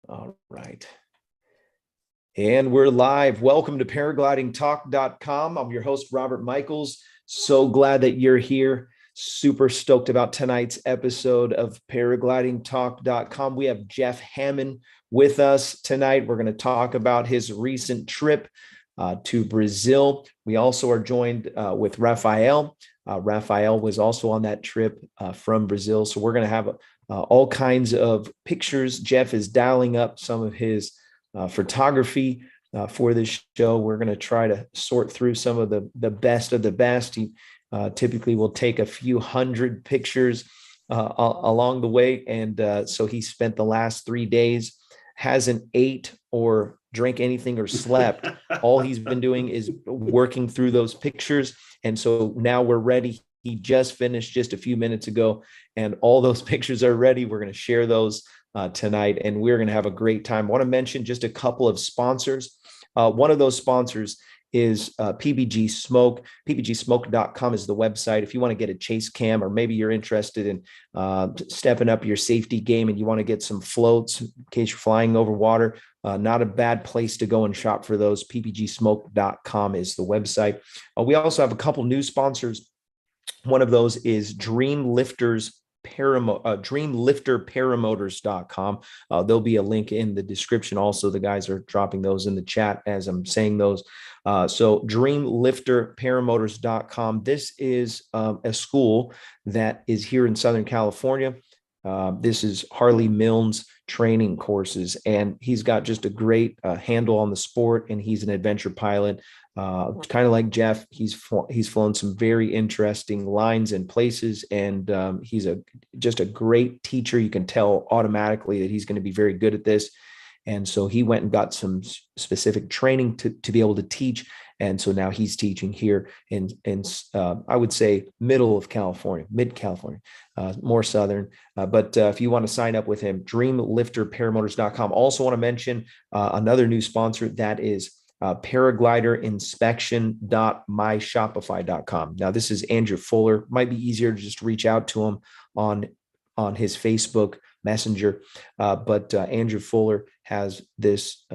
All right. And we're live. Welcome to paraglidingtalk.com. I'm your host, Robert Michaels. So glad that you're here. Super stoked about tonight's episode of paraglidingtalk.com. We have Jeff Hamann with us tonight. We're going to talk about his recent trip to Brazil. We also are joined with Rafael. Rafael was also on that trip from Brazil. So we're going to have all kinds of pictures. Jeff is dialing up some of his photography for this show. We're going to try to sort through some of the best of the best. He typically will take a few hundred pictures along the way. And so he spent the last 3 days, hasn't ate or drank anything or slept. All he's been doing is working through those pictures. And so now we're ready. He just finished just a few minutes ago, and all those pictures are ready. We're going to share those tonight, and we're going to have a great time. I want to mention just a couple of sponsors. One of those sponsors is PBG Smoke. PBGsmoke.com is the website. If you want to get a chase cam, or maybe you're interested in stepping up your safety game and you want to get some floats in case you're flying over water, not a bad place to go and shop for those. PBGsmoke.com is the website. We also have a couple new sponsors. One of those is DreamLifterParamotors.com. There'll be a link in the description. Also, the guys are dropping those in the chat as I'm saying those. So DreamLifterParamotors.com. This is a school that is here in Southern California. This is Harley Milne's training courses, and he's got just a great handle on the sport, and he's an adventure pilot. Kind of like Jeff, he's flown some very interesting lines and places, and he's just a great teacher. You can tell automatically that he's going to be very good at this. And so he went and got some specific training to be able to teach. And so now he's teaching here in I would say mid California, more southern. But if you want to sign up with him, DreamLifterParamotors.com. Also want to mention another new sponsor, that is paragliderinspection.myshopify.com. Now, this is Andrew Fuller. Might be easier to just reach out to him on his Facebook Messenger. But Andrew Fuller has this,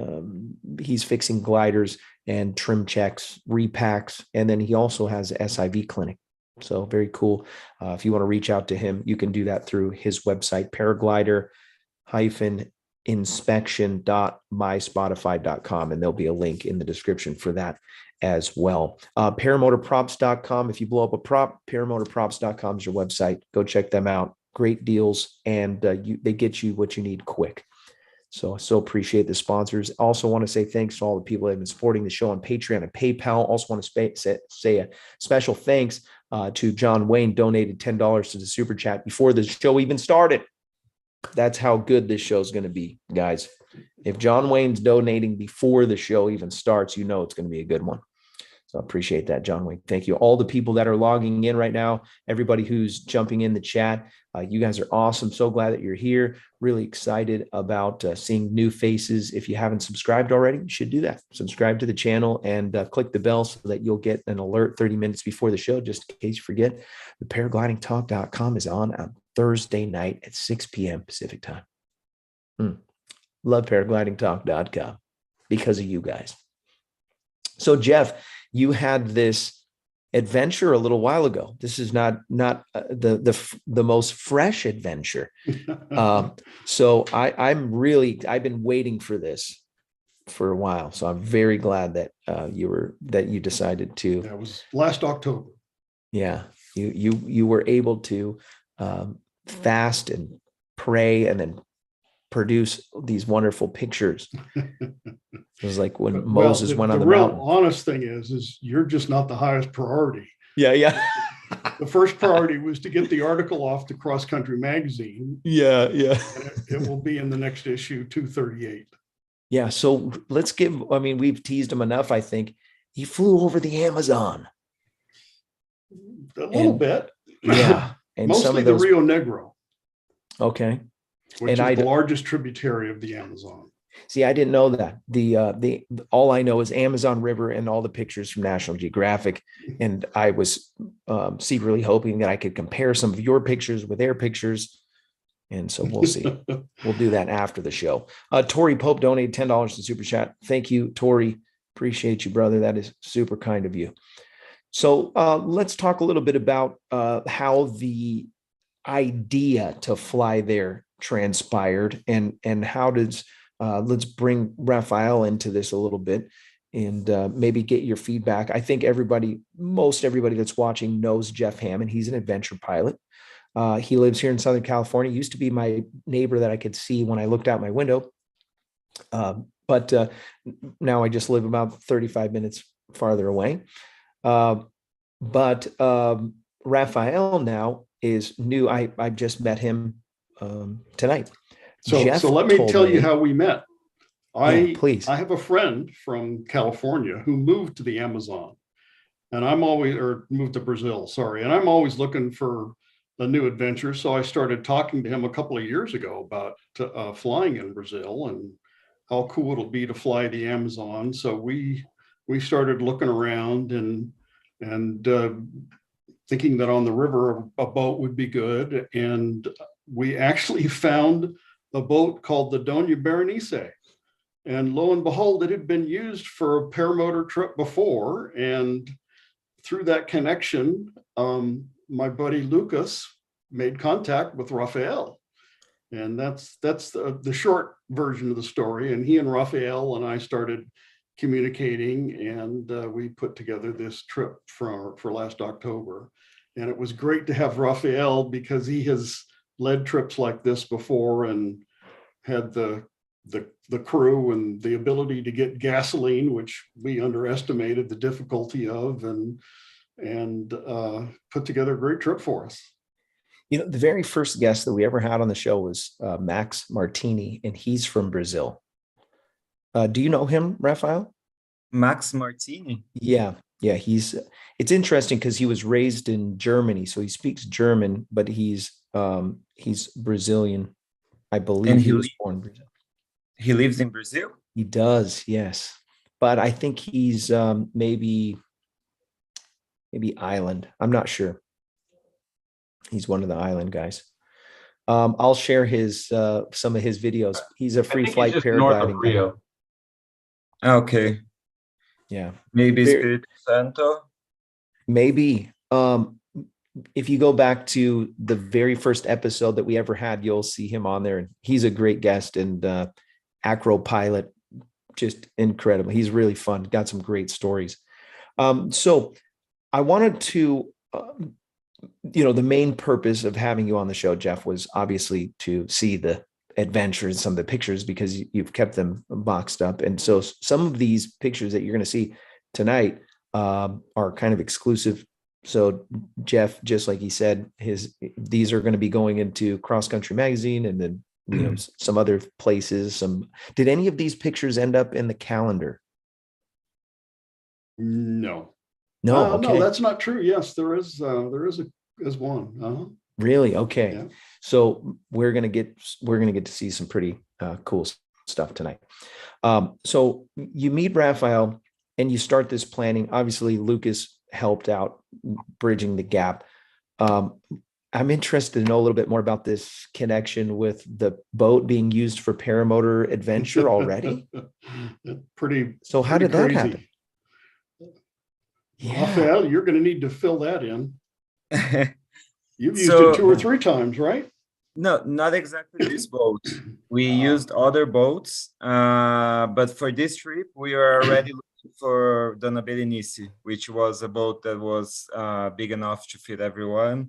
he's fixing gliders and trim checks, repacks, and then he also has an SIV clinic. So very cool. If you want to reach out to him, you can do that through his website, paraglider-inspection.myspotify.com, and there'll be a link in the description for that as well. Paramotorprops.com. If you blow up a prop, paramotorprops.com is your website. Go check them out. Great deals, and they get you what you need quick. So appreciate the sponsors. Also want to say thanks to all the people that have been supporting the show on Patreon and PayPal. Also want to say a special thanks to John Wayne, donated $10 to the super chat before the show even started. That's how good this show is going to be, guys. If John Wayne's donating before the show even starts, you know it's going to be a good one. So I appreciate that, John Wayne. Thank you. All the people that are logging in right now, everybody who's jumping in the chat, you guys are awesome. So glad that you're here. Really excited about seeing new faces. If you haven't subscribed already, you should do that. Subscribe to the channel and click the bell so that you'll get an alert 30 minutes before the show, just in case you forget. The paraglidingtalk.com is on Thursday night at 6 p.m. Pacific time. Love paraglidingtalk.com because of you guys. So Jeff, you had this adventure a little while ago. This is not the most fresh adventure. So I've been waiting for this for a while. So I'm very glad that you decided to. That was last October. Yeah, you were able to fast and pray and then produce these wonderful pictures. It was like when Moses went on the mountain. The real honest thing is you're just not the highest priority. Yeah. The first priority was to get the article off to Cross Country Magazine. Yeah. And it will be in the next issue, 238. Yeah. So we've teased him enough. I think he flew over the Amazon. A little bit. Yeah. And mostly some of those, the Rio Negro. Okay. Which is the largest tributary of the Amazon. See, I didn't know that. All I know is Amazon River and all the pictures from National Geographic. And I was secretly hoping that I could compare some of your pictures with their pictures. And so we'll see. We'll do that after the show. Tori Pope donated $10 to Super Chat. Thank you, Tori. Appreciate you, brother. That is super kind of you. So let's talk a little bit about how the idea to fly there transpired, and how does let's bring Raphael into this a little bit, and maybe get your feedback. I think most everybody that's watching knows Jeff Hamann. He's an adventure pilot. He lives here in Southern California. He used to be my neighbor that I could see when I looked out my window. But now I just live about 35 minutes farther away. But Raphael now is new. I just met him tonight. So let me tell you how we met. Please. I have a friend from California who moved to the Amazon, and moved to Brazil, sorry. And I'm always looking for a new adventure. So I started talking to him a couple of years ago about flying in Brazil and how cool it'll be to fly the Amazon. So we started looking around and thinking that on the river a boat would be good. And we actually found a boat called the Dona Berenice. And lo and behold, it had been used for a paramotor trip before. And through that connection, my buddy Lucas made contact with Raphael. And that's the short version of the story. And he and Raphael and I started communicating, and we put together this trip for last October. And it was great to have Raphael, because he has led trips like this before and had the crew and the ability to get gasoline, which we underestimated the difficulty of, and put together a great trip for us. The very first guest that we ever had on the show was Max Martini, and he's from Brazil. Do you know him, Raphael? Max Martini? Yeah. It's interesting because he was raised in Germany, so he speaks German, but he's Brazilian. I believe And he was born in Brazil. He lives in Brazil? He does, yes. But I think he's maybe island. I'm not sure. He's one of the island guys. I'll share some of his videos. He's a free flight paragliding Rio. Okay. Yeah. Maybe Espírito Santo. Maybe. If you go back to the very first episode that we ever had, you'll see him on there. And he's a great guest and acro pilot, just incredible. He's really fun. Got some great stories. So I wanted to, the main purpose of having you on the show, Jeff, was obviously to see the adventures, some of the pictures, because you've kept them boxed up. And so some of these pictures that you're going to see tonight are kind of exclusive. So Jeff, just like he said, these are going to be going into Cross Country Magazine, and then some other places. Did any of these pictures end up in the calendar? No. Okay. No, that's not true. Yes, there is one. Uh-huh. Really? Okay. Yeah. So we're gonna get to see some pretty cool stuff tonight. So you meet Raphael and you start this planning. Obviously, Lucas helped out bridging the gap. I'm interested to know a little bit more about this connection with the boat being used for paramotor adventure already. So how did that happen? Yeah. Raphael, you're going to need to fill that in. You've used it 2 or 3 times, right? No, not exactly this boat. We used other boats, but for this trip, we are already looking for Dona Berenice, which was a boat that was big enough to fit everyone.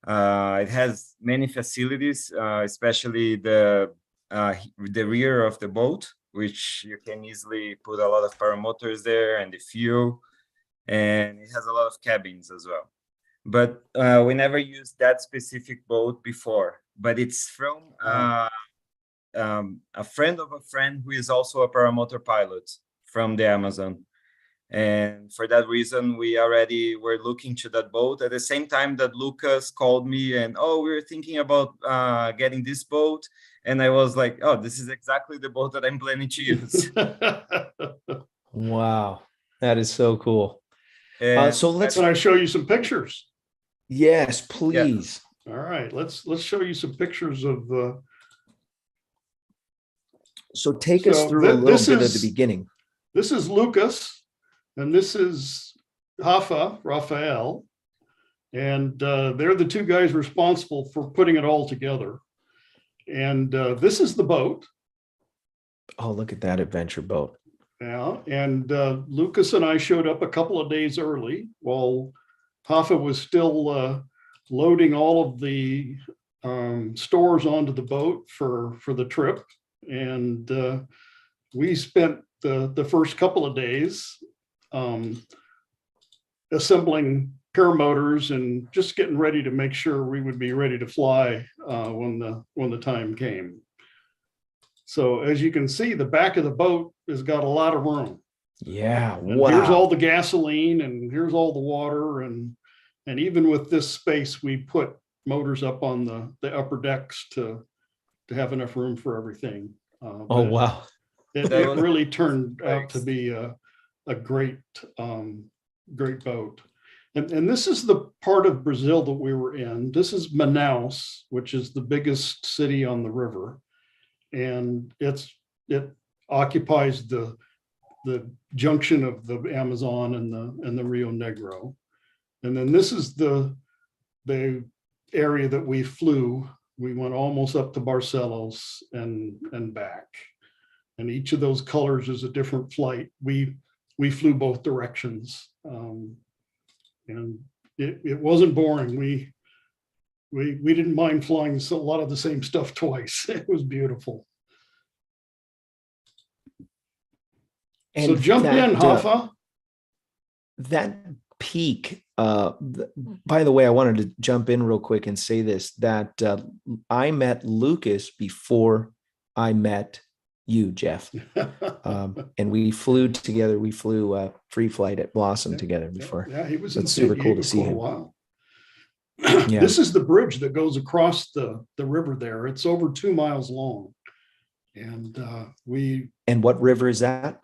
It has many facilities, especially the rear of the boat, which you can easily put a lot of paramotors there and the fuel. And it has a lot of cabins as well. But we never used that specific boat before. But it's from a friend of a friend who is also a paramotor pilot from the Amazon. And for that reason, we already were looking to that boat at the same time that Lucas called me and, we were thinking about getting this boat. And I was like, this is exactly the boat that I'm planning to use. Wow, that is so cool. So can I show you some pictures? Yes, please. All right, let's show you some pictures of the. So take us So through a little this bit of is- the beginning. This is Lucas, and this is Raphael, and they're the two guys responsible for putting it all together. And this is the boat. Oh, look at that adventure boat. Yeah, and Lucas and I showed up a couple of days early while Hoffa was still loading all of the stores onto the boat for the trip. And we spent the first couple of days assembling paramotors and just getting ready to make sure we would be ready to fly when the time came. So as you can see, the back of the boat has got a lot of room. Yeah. And Wow. here's all the gasoline and here's all the water. And even with this space, we put motors up on the upper decks to have enough room for everything. Oh, But wow. it really turned out to be a great, great boat. And this is the part of Brazil that we were in. This is Manaus, which is the biggest city on the river. And it occupies the junction of the Amazon and the Rio Negro. And then this is the area that we flew. We went almost up to Barcelos and back. And each of those colors is a different flight. We flew both directions. And it wasn't boring. We didn't mind flying a lot of the same stuff twice. It was beautiful. And so jump in, Hoffa. That peak, by the way, I wanted to jump in real quick and say this, that I met Lucas before I met you, Jeff. And we flew together. We flew free flight at Blossom together before. Yeah, he was so in it's super cool to see him. A while. Yeah. This is the bridge that goes across the river there. It's over 2 miles long. And And what river is that?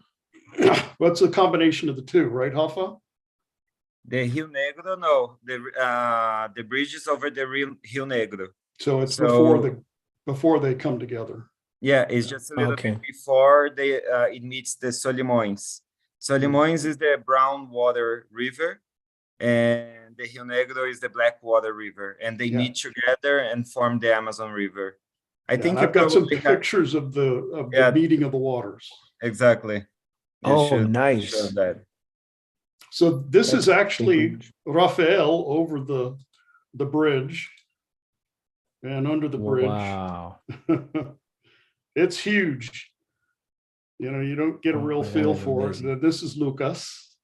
What's a combination of the two, right, Hoffa? The Rio Negro, no. The bridge is over the Rio Negro. So it's before they come together. Yeah, it's just a little bit before it meets the Solimões. Solimões is the brown water river, and the Rio Negro is the black water river, and they meet together and form the Amazon River. I think I've got some pictures of the meeting of the waters. Exactly. Nice. So this is actually Raphael over the bridge and under the bridge. Wow. It's huge. You don't get a real feel for it. This is Lucas,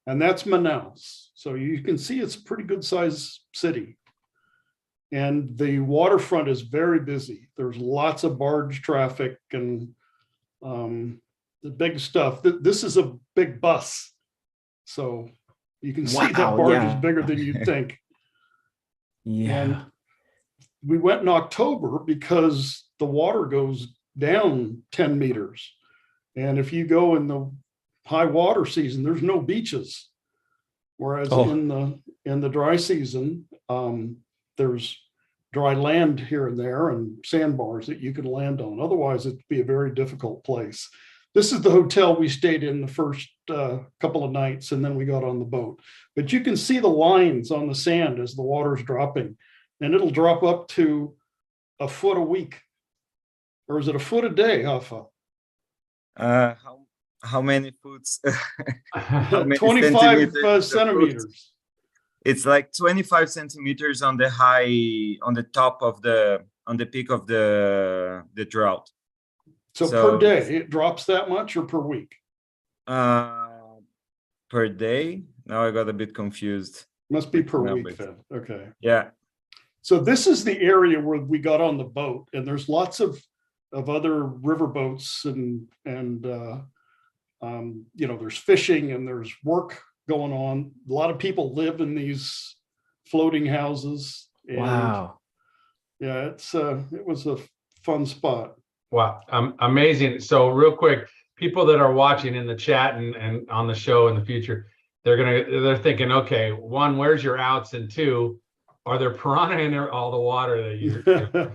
and that's Manaus. So you can see it's a pretty good sized city. And the waterfront is very busy. There's lots of barge traffic and the big stuff. This is a big bus. So you can see that barge is bigger than you'd think. Yeah. And we went in October because the water goes down 10 meters. And if you go in the high water season, there's no beaches. Whereas in the dry season, there's dry land here and there and sandbars that you can land on. Otherwise, it'd be a very difficult place. This is the hotel we stayed in the first couple of nights, and then we got on the boat. But you can see the lines on the sand as the water's dropping, and it'll drop up to a foot a week. Or is it a foot a day, Hoffa? How many foots? 25 centimeters. It's like 25 centimeters on the top of on the peak of the drought. So per day, it drops that much, or per week? Per day? Now I got a bit confused. Must be per week then. Okay. Yeah. So this is the area where we got on the boat, and there's lots of other river boats and there's fishing and there's work going on. A lot of people live in these floating houses. And wow. Yeah, it was a fun spot. Wow, amazing. So real quick, people that are watching in the chat and on the show in the future, they're thinking, okay, one, where's your outs? And two, Are there piranha in there, all the water that you're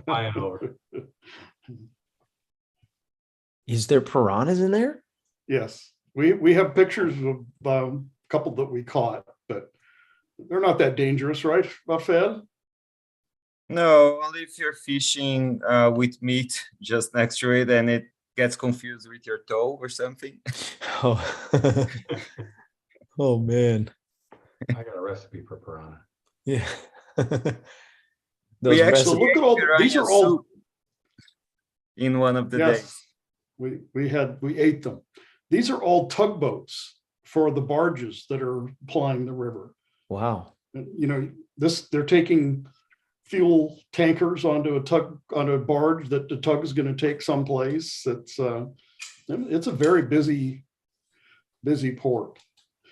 flying over? Is there piranhas in there? Yes, we have pictures of a couple that we caught, but they're not that dangerous, right, Rafael? No, only if you're fishing with meat just next to it and it gets confused with your toe or something. Oh, oh man. I got a recipe for piranha. Yeah. We Those actually So recipes. look at all these piranha are all soup in one of the days. yes. We ate them. These are all tugboats for the barges that are plying the river. Wow. And, you know, they're taking fuel tankers onto a barge that the tug is going to take someplace. It's a very busy port.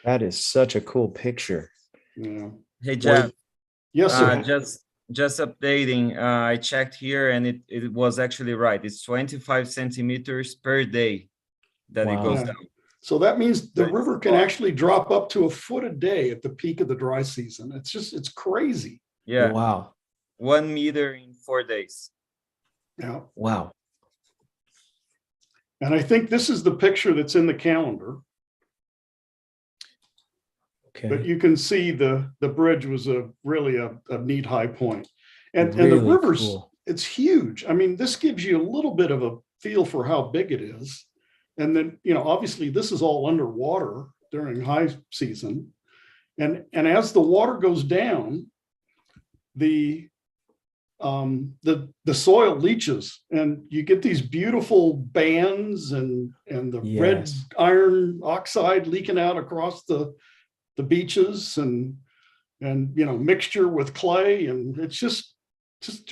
That is such a cool picture. Yeah. Hey, Jeff, Yes, sir. just updating. I checked here and it was actually right. It's 25 centimeters per day that it Wow. goes Yeah. down. So that means the Right. river can actually drop up to a foot a day at the peak of the dry season. It's crazy. Yeah, Wow. 1 meter in 4 days. Yeah. Wow. And I think this is the picture that's in the calendar. Okay. But you can see the bridge was really a neat high point. And the Really river's, cool. it's huge. I mean, this gives you a little bit of a feel for how big it is. And then, you know, obviously this is all underwater during high season. And as the water goes down, the soil leaches and you get these beautiful bands and the red Yes. iron oxide leaking out across the beaches and you know, mixture with clay, and it's just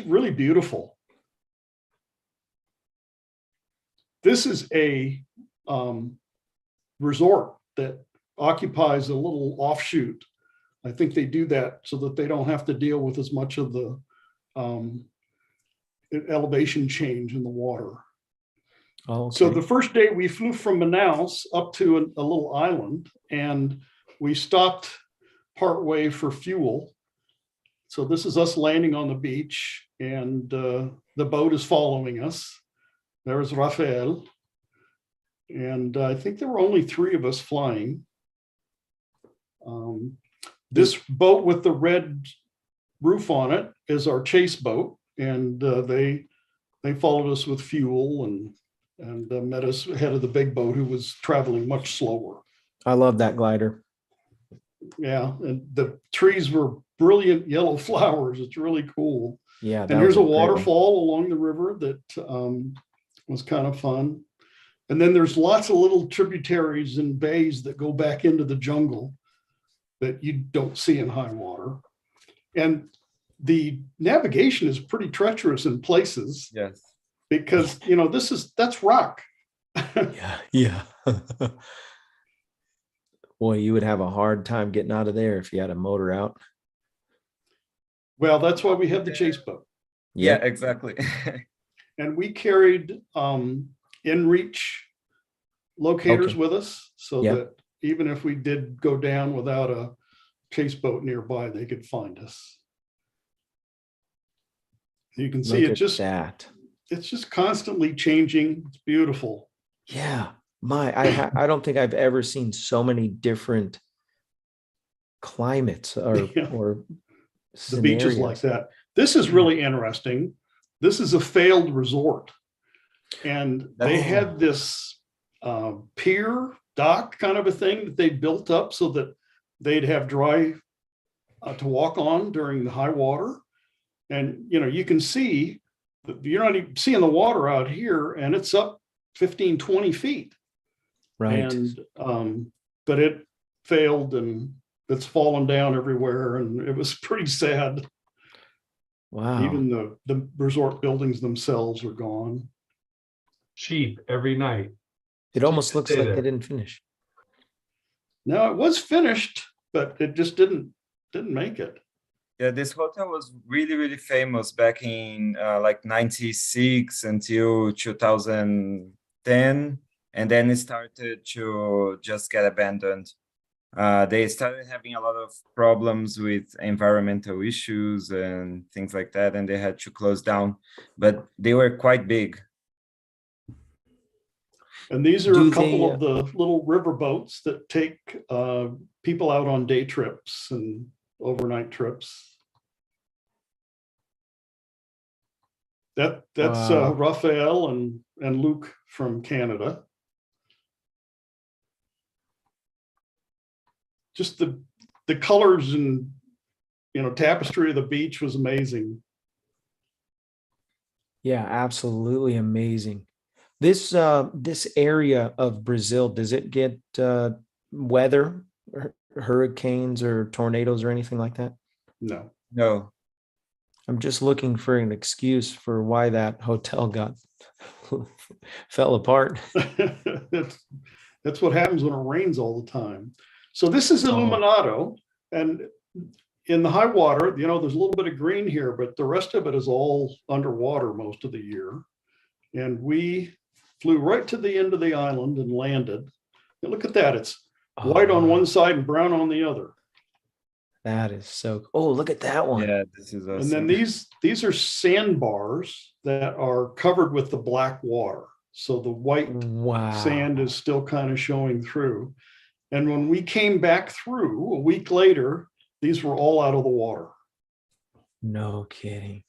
really beautiful. This is a resort that occupies a little offshoot. I think they do that so that they don't have to deal with as much of the elevation change in the water. Oh, okay. So the first day we flew from Manaus up to a little island, and we stopped partway for fuel. So this is us landing on the beach, and the boat is following us. There's Rafael. And I think there were only 3 of us flying. This boat with the red roof on it is our chase boat, and they followed us with fuel and met us ahead of the big boat, who was traveling much slower. I love that glider. Yeah, and the trees were brilliant yellow flowers. It's really cool. Yeah. And that here's was a great one. waterfall along the river that was kind of fun. And then there's lots of little tributaries and bays that go back into the jungle that you don't see in high water. And the navigation is pretty treacherous in places. Yes. Because, you know, that's rock. Yeah. Yeah. Boy, you would have a hard time getting out of there if you had a motor out. Well, that's why we have the chase boat. Yeah, Yep. exactly. And we carried inReach locators Okay. with us, so Yep. that even if we did go down without a chase boat nearby, they could find us. You can see Look it at that. it's just constantly changing. It's beautiful. Yeah. I don't think I've ever seen so many different climates or Yeah. or The beaches like that. This is really interesting. This is a failed resort, and they had this pier dock kind of a thing that they built up so that they'd have dry to walk on during the high water. And you know, you can see you're not even seeing the water out here, and it's up 15, 20 feet. Right. And but it failed, and it's fallen down everywhere, and it was pretty sad. Wow. Even the resort buildings themselves are gone. Cheap every night. It almost looks stay like there. they didn't finish. Now it was finished, but it just didn't make it. Yeah, this hotel was really, really famous back in like 96 until 2010. And then it started to just get abandoned. They started having a lot of problems with environmental issues and things like that, and they had to close down, but they were quite big. And these are Do a couple they, of the little river boats that take people out on day trips and overnight trips. That's Wow. Raphael and Luke from Canada. Just the colors and tapestry of the beach was amazing. Yeah, absolutely amazing. This area of Brazil, does it get weather, hurricanes or tornadoes or anything like that? No. No. I'm just looking for an excuse for why that hotel got fell apart. That's what happens when it rains all the time. So this is Illuminato, and in the high water, there's a little bit of green here, but the rest of it is all underwater most of the year. And we flew right to the end of the island and landed. And look at that. It's white on one side and brown on the other. That is so, oh, look at that one. Yeah, this is awesome. And then these are sandbars that are covered with the black water. So the white sand is still kind of showing through. And when we came back through a week later, these were all out of the water. No kidding.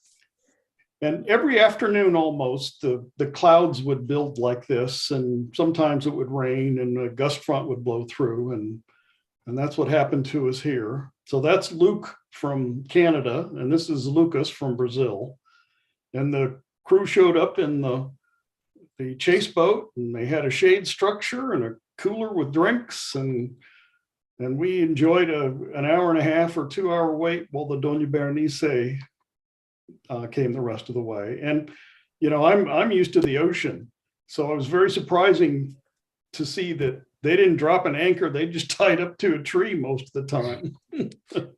And every afternoon almost, the clouds would build like this, and sometimes it would rain and a gust front would blow through, and that's what happened to us here. So that's Luke from Canada, and this is Lucas from Brazil. And the crew showed up in the chase boat, and they had a shade structure and a cooler with drinks, and we enjoyed an hour and a half or 2 hour wait while the Dona Berenice came the rest of the way. And I'm used to the ocean, so it was very surprising to see that they didn't drop an anchor. They just tied up to a tree most of the time.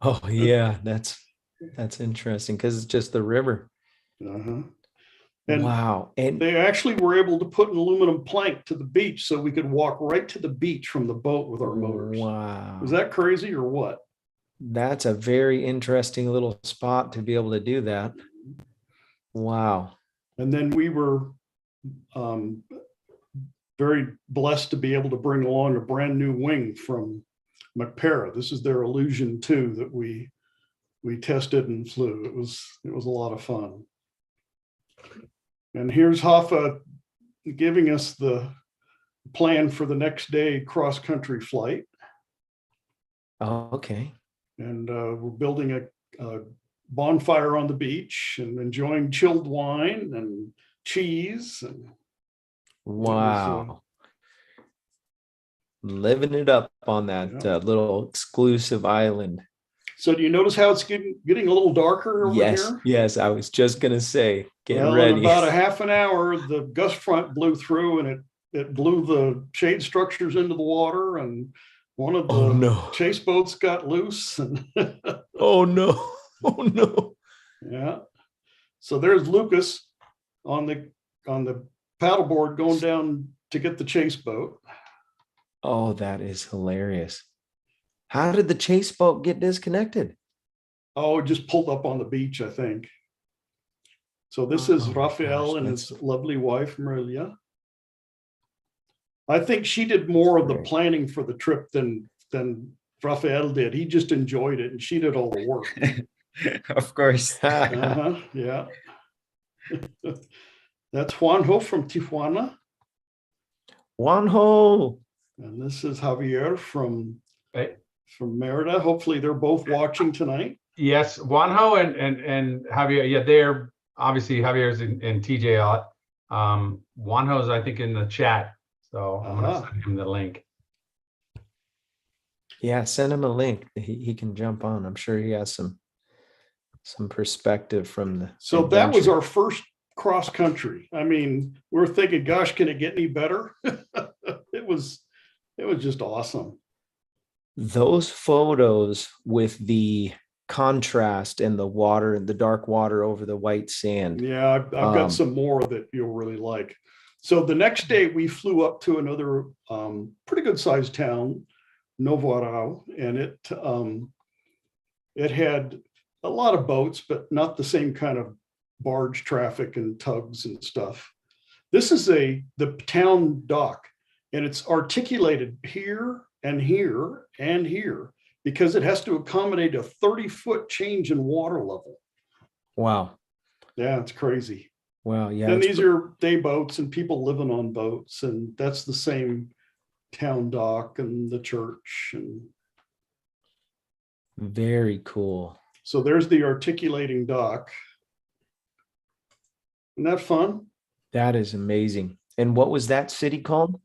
Oh yeah, that's interesting because it's just the river. Uh-huh. And wow. And they actually were able to put an aluminum plank to the beach so we could walk right to the beach from the boat with our motors. wow. Is that crazy or what? That's a very interesting little spot to be able to do that. Wow. And then we were very blessed to be able to bring along a brand new wing from McPara. This is their Illusion 2 that we tested and flew. It was a lot of fun. And here's Hoffa giving us the plan for the next day cross-country flight. Oh, okay. And we're building a bonfire on the beach and enjoying chilled wine and cheese. And wow. Living it up on that little exclusive island. So do you notice how it's getting a little darker over here? Yes, I was just going to say, get well, ready. In about a half an hour, the gust front blew through and it blew the shade structures into the water, and one of the chase boats got loose. And oh no. Oh no. Yeah. So there's Lucas on the paddleboard going down to get the chase boat. Oh, that is hilarious. How did the chase boat get disconnected? Oh, it just pulled up on the beach, I think. So this is Raphael and his lovely wife, Marilia. I think she did more of the planning for the trip than Raphael did. He just enjoyed it, and she did all the work. Of course. Yeah. That's Juanjo from Tijuana. Juanjo. And this is Javier from Merida. Hopefully they're both watching tonight. Yes, Juanjo and Javier. Yeah, they're obviously Javier's in TJ a lot. Juanjo's, I think, in the chat. So I'm going to send him the link. Yeah, send him a link. He can jump on. I'm sure he has some perspective from the So adventure. That was our first cross country. I mean, we're thinking, gosh, can it get any better? It was just awesome. Those photos with the contrast and the water and the dark water over the white sand. Yeah, I've got some more that you'll really like. So the next day we flew up to another pretty good sized town Novo, and it had a lot of boats, but not the same kind of barge traffic and tugs and stuff. This is the town dock, and it's articulated here and here and here because it has to accommodate a 30-foot change in water level. Wow. Yeah, it's crazy. Wow. Yeah. And these are day boats and people living on boats, and that's the same town dock and the church. And very cool. so there's the articulating dock. Isn't that fun? That is amazing. And what was that city called?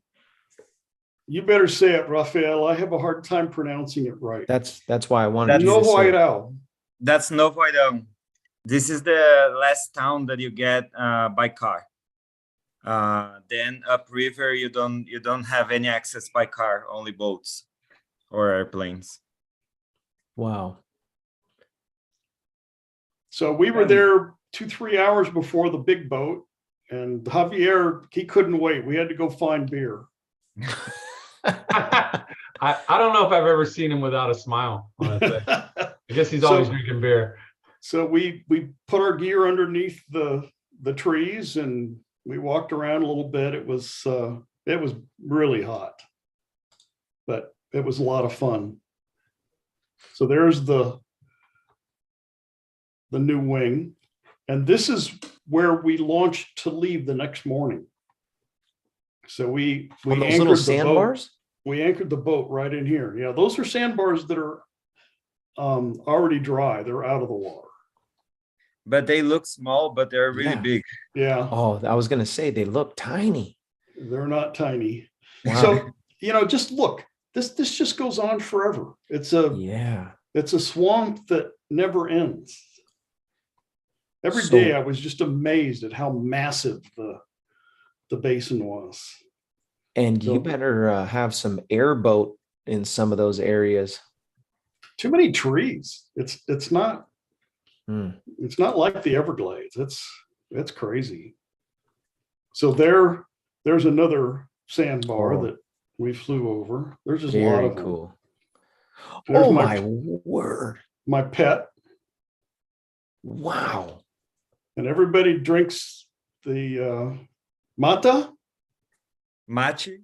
You better say it, Raphael. I have a hard time pronouncing it right. That's why I wanted you to say it. Novo. That's Novo. This is the last town that you get by car. Then upriver, you don't have any access by car, only boats or airplanes. Wow. So we were there 2-3 hours before the big boat, and Javier, he couldn't wait. We had to go find beer. I don't know if I've ever seen him without a smile. Honestly. I guess he's always drinking beer. So we put our gear underneath the trees and we walked around a little bit. It was really hot, but it was a lot of fun. So there's the new wing, and this is where we launched to leave the next morning. So we On those anchored little the boat. sandbars? We anchored the boat right in here. Yeah, those are sandbars that are already dry. They're out of the water. But they look small, but they're really big. Yeah. Oh, I was gonna say they look tiny. They're not tiny. Wow. So, just look, this just goes on forever. It's a swamp that never ends. Every day I was just amazed at how massive the basin was. And you better have some airboat in some of those areas. Too many trees. It's not like the Everglades. It's crazy. So there's another sandbar that we flew over. There's just a lot of them. Cool. There's my word. My pet. Wow. And everybody drinks the mata. Machi.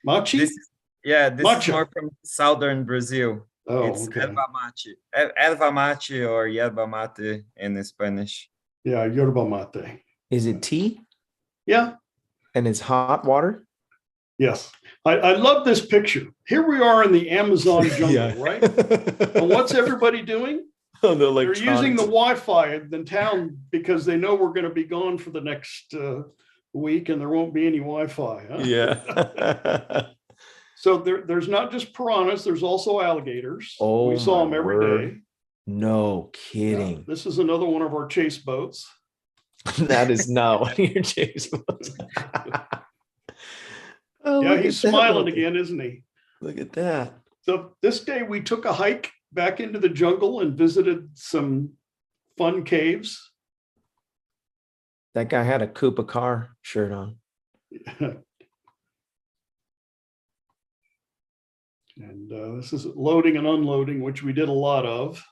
Machi? This is more from southern Brazil. Oh, it's okay. erva mate. Erva mate or yerba mate in Spanish. Yeah, yerba mate. Is it tea? Yeah. And it's hot water? Yes. I love this picture. Here we are in the Amazon jungle, right? And what's everybody doing? They're using the Wi-Fi in the town because they know we're going to be gone for the next week and there won't be any Wi-Fi. Huh? Yeah. So there's not just piranhas, there's also alligators. Oh, we saw them every day. No kidding. Yeah, this is another one of our chase boats. That is not one of your chase boats. Oh, yeah, he's smiling again, isn't he? Look at that. So this day we took a hike back into the jungle and visited some fun caves. That guy had a Koopa car shirt on. And this is loading and unloading, which we did a lot of.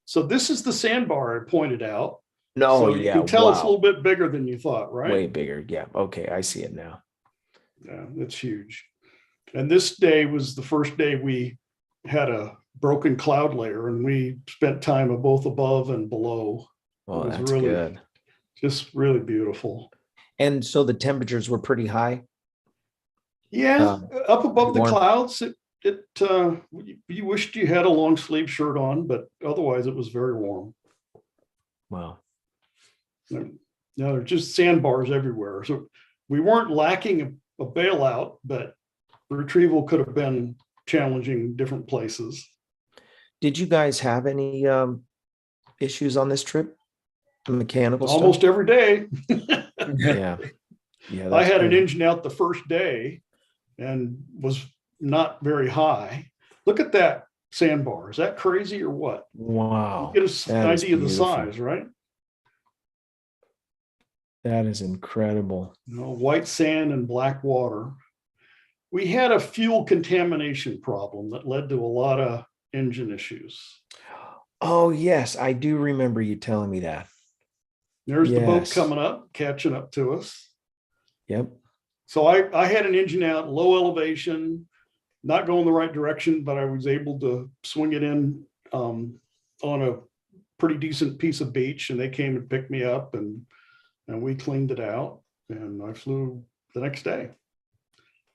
So this is the sandbar I pointed out. No, so you can tell it's a little bit bigger than you thought, right? Way bigger. Yeah. Okay. I see it now. Yeah, it's huge. And this day was the first day we had a broken cloud layer and we spent time both above and below. Oh, that's really good. Just really beautiful. And so the temperatures were pretty high? Yeah, up above the clouds, you wished you had a long sleeve shirt on, but otherwise it was very warm. Wow. Now there's just sandbars everywhere. So we weren't lacking a bailout, but retrieval could have been challenging in different places. Did you guys have any issues on this trip? Mechanical Almost stuff? every day. Yeah. I had an engine out the first day and was not very high. Look at that sandbar. Is that crazy or what? Wow. You get an idea of the size, right? That is incredible. White sand and black water. we had a fuel contamination problem that led to a lot of engine issues. Oh, yes. I do remember you telling me that. There's the boat Yes. coming up, catching up to us. Yep. So I had an engine out, low elevation, not going the right direction, but I was able to swing it in on a pretty decent piece of beach, and they came and picked me up, and we cleaned it out, and I flew the next day.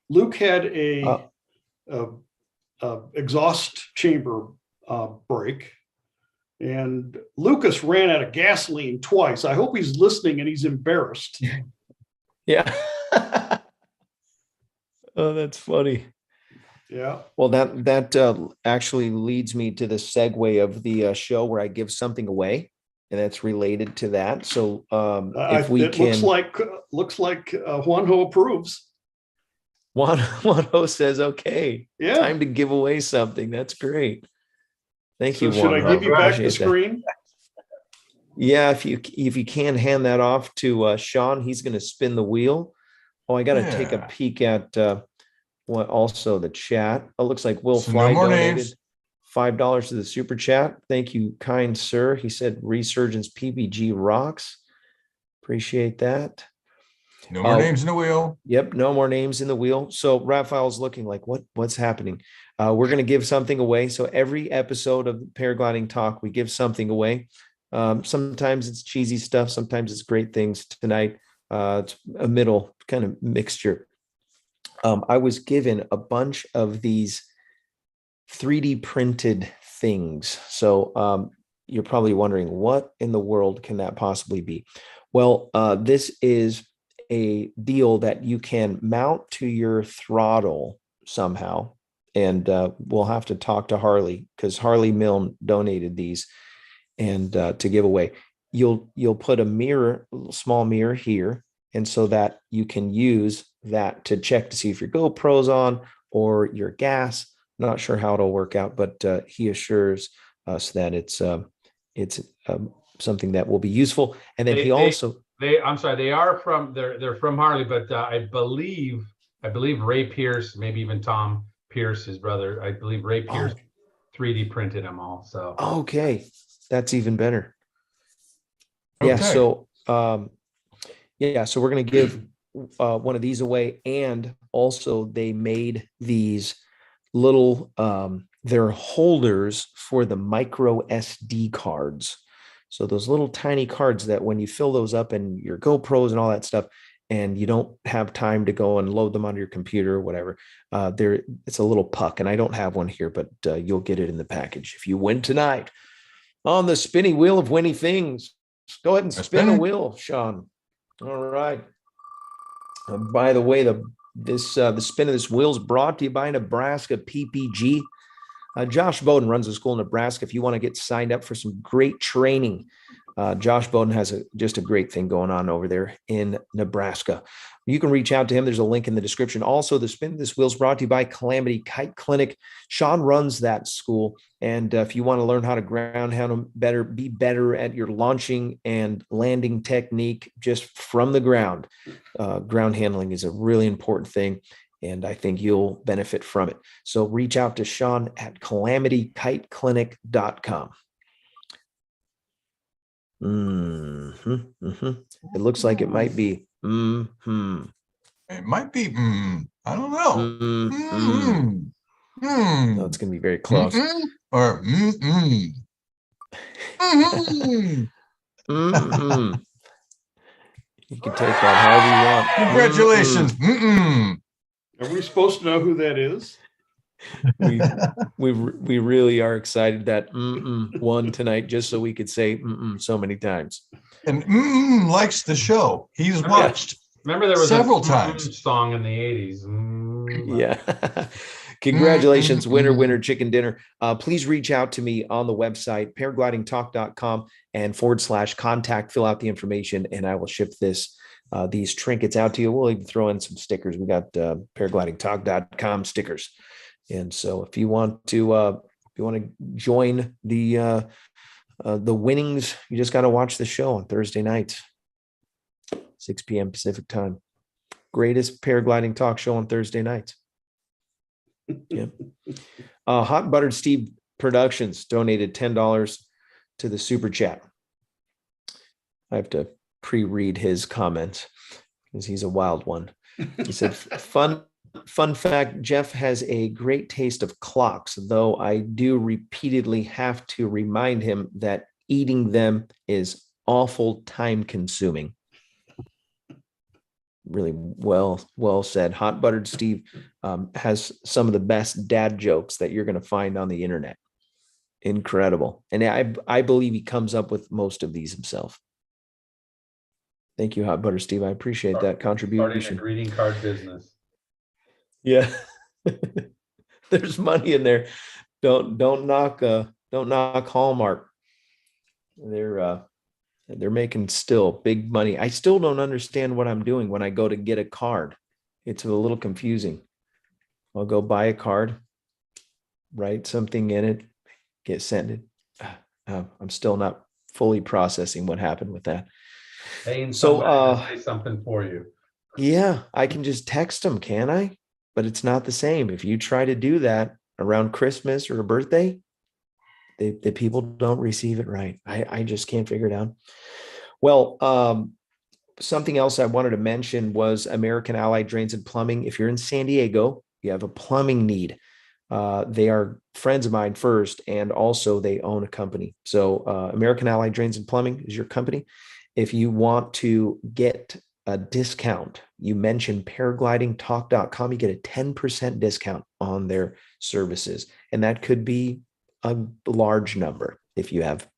Luke had a exhaust chamber break, and Lucas ran out of gasoline twice. I hope he's listening and he's embarrassed. Yeah. Oh, that's funny. Yeah. Well, that actually leads me to the segue of the show where I give something away, and that's related to that. So if we it can, looks like Juanjo approves. one host says, "Okay, Yeah. time to give away something." That's great. Thank you. Should I Juanjo. give you back the Appreciate that. screen? Yeah, if you can hand that off to Sean, he's going to spin the wheel. Oh, I got to take a Yeah. peek at what also the chat. It looks like Will So Fly no more donated names. $5 to the super chat. Thank you, kind sir. He said Resurgence PBG rocks. Appreciate that. No more names in the wheel. Yep, no more names in the wheel. So Raphael's looking like what's happening. We're going to give something away. So every episode of Paragliding Talk, we give something away. Sometimes it's cheesy stuff. Sometimes it's great things. Tonight, it's a middle kind of mixture. I was given a bunch of these 3D printed things. So you're probably wondering, what in the world can that possibly be? Well, this is a deal that you can mount to your throttle somehow. And we'll have to talk to Harley, because Harley Milne donated these and to give away. You'll put a mirror, a small mirror here, and so that you can use that to check to see if your GoPro's on or your gas. Not sure how it'll work out, but he assures us that it's something that will be useful. And then I'm sorry, they're from Harley, but I believe Ray Pierce, maybe even Tom Pierce, his brother, I believe Ray Pierce 3D printed them all. So okay, that's even better. Yeah. Okay. So so we're gonna give one of these away, and also they made these little they're holders for the micro SD cards. So those little tiny cards that when you fill those up in your GoPros and all that stuff, and you don't have time to go and load them onto your computer or whatever, it's a little puck, and I don't have one here, but you'll get it in the package if you win tonight on the spinning wheel of winning things. Go ahead and spin the wheel, Sean. All right. By the way, the spin of this wheel is brought to you by Nebraska PPG. Josh Bowden runs a school in Nebraska. If you want to get signed up for some great training, Josh Bowden has just a great thing going on over there in Nebraska. You can reach out to him. There's a link in the description. Also, the spin of this wheel is brought to you by Calamity Kite Clinic. Sean runs that school. And if you want to learn how to ground handle better, be better at your launching and landing technique just from the ground, ground handling is a really important thing. And I think you'll benefit from it. So reach out to Sean at CalamityKiteClinic.com. It looks like it might be. It might be. I don't know. No, it's going to be very close. Or You can take that however you want. Congratulations. Are we supposed to know who that is? We really are excited that won tonight, just so we could say so many times. And likes the show. He's watched. Remember there was several a times song in the 80s. Yeah. Congratulations, winner, chicken dinner. Please reach out to me on the website, paraglidingtalk.com and /contact. Fill out the information and I will ship these trinkets out to you. We'll even throw in some stickers. We got paraglidingtalk.com stickers. And so if you want to join the winnings, you just got to watch the show on Thursday nights, 6 p.m. Pacific time. Greatest paragliding talk show on Thursday nights. Yeah. Hot Buttered Steve Productions donated $10 to the super chat. I have to pre-read his comments because he's a wild one. He said, fun fact, Jeff has a great taste of clocks, though I do repeatedly have to remind him that eating them is awful time consuming. Really well said. Hot Buttered Steve has some of the best dad jokes that you're going to find on the internet. Incredible. And I believe he comes up with most of these himself. Thank you, Hot Butter Steve. I appreciate that contribution. Starting a greeting card business. Yeah. There's money in there. Don't knock Hallmark. They're making still big money. I still don't understand what I'm doing when I go to get a card. It's a little confusing. I'll go buy a card, write something in it, get sent it. I'm still not fully processing what happened with that. Paying So, somebody to say something for you. Yeah, I can just text them, can I? But it's not the same. If you try to do that around Christmas or a birthday, the people don't receive it right. I just can't figure it out. Well, something else I wanted to mention was American Allied Drains and Plumbing. If you're in San Diego, you have a plumbing need. They are friends of mine first, and also they own a company. So American Allied Drains and Plumbing is your company. If you want to get a discount, you mention paraglidingtalk.com, you get a 10% discount on their services. And that could be a large number if you have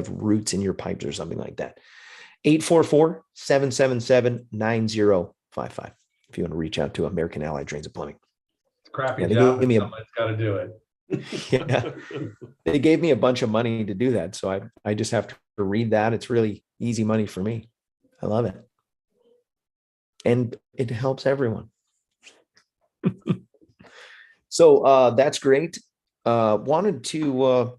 roots in your pipes or something like that. 844-777-9055 if you want to reach out to American Allied Drains and Plumbing. It's a crappy job, but somebody's got to do it. Yeah, they gave me a bunch of money to do that, so I just have to read that. It's really easy money for me. I love it, and it helps everyone. So that's great. Wanted to,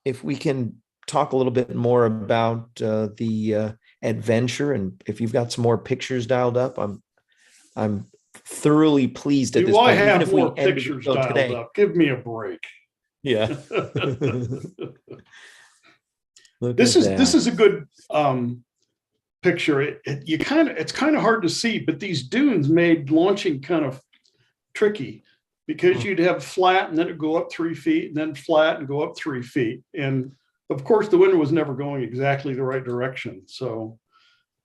if we can talk a little bit more about the adventure, and if you've got some more pictures dialed up, I'm thoroughly pleased at this point. Even have if more we end pictures the show dialed today. up. Give me a break. Yeah. This is a good picture. It's kind of hard to see, but these dunes made launching kind of tricky because you'd have flat and then it'd go up 3 feet and then flat and go up 3 feet. And of course the wind was never going exactly the right direction. So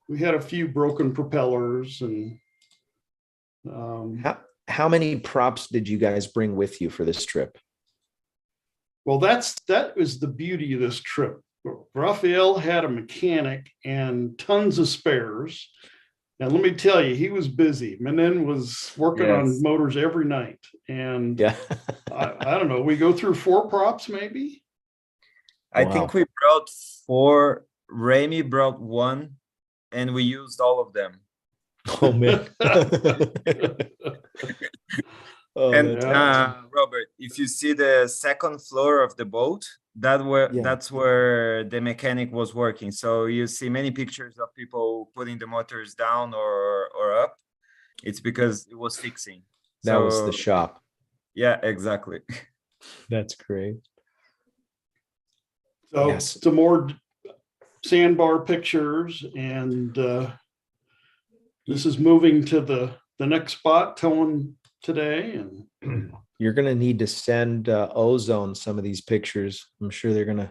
we had a few broken propellers and how many props did you guys bring with you for this trip? Well, that was the beauty of this trip. Raphael had a mechanic and tons of spares. And let me tell you, he was busy. Manin was working on motors every night. And yeah, I don't know, we go through 4 props maybe? I think we brought 4. Remy brought 1, and we used all of them. Oh man. And Robert, if you see the second floor of the boat, that's where the mechanic was working. So you see many pictures of people putting the motors down or up. It's because it was fixing. That was the shop. Yeah, exactly. That's great. So some more sandbar pictures, and this is moving to the next spot, towing today. And you're going to need to send Ozone some of these pictures. I'm sure they'll